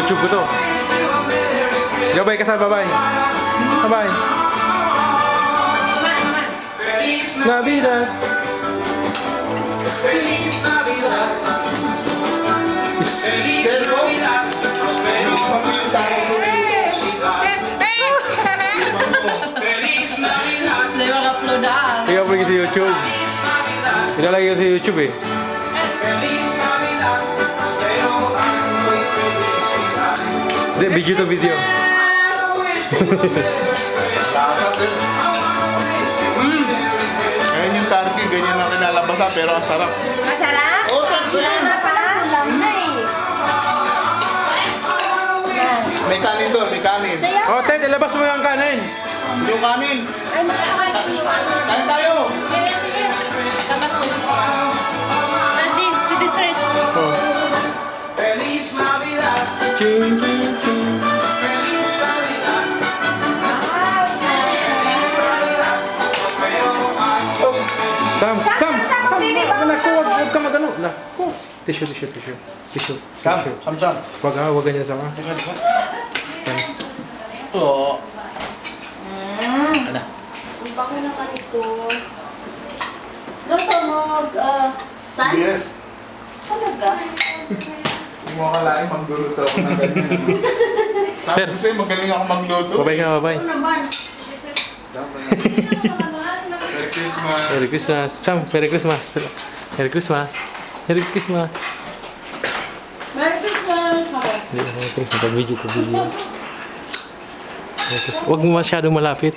YouTube ko to. Gabay ka sa babay. Babay. Navidad. Feliz Navidad. Hindi mag-upload ah. Ikaw po sa YouTube. Ilalagay ko sa YouTube eh. Hindi, video to video. Ngayon yung turkey, ganyan ang kinalabasa pero ang sarap. Masarap? Oo, turkey yan. Pala, ulam na eh. May kanin doon, may kanin. Oh, Ted, ilabas mo yung kanin. Yung kanin. Kain tayo. Labas ko na. Andi, dessert. Oh. Ching, ching, ching. Sam! Naku, huwag ka magano. Naku. Tissue. Sam. Huwag ganyan sama. Oo. Ano? Ang bako na ka nito. Luto mo, san? Yes. Talaga? Hindi mo akalain, magluluto ako ng ganyan. Sabi ko sa'yo, magaling ako magluto. Babay ka, babay. Ano naman? Merry Christmas. Merry Christmas. Sam, Merry Christmas. Merry Christmas. Merry Christmas. Merry Christmas. Hindi na Merry Christmas. Video to video. Huwag mo masyadong malapit.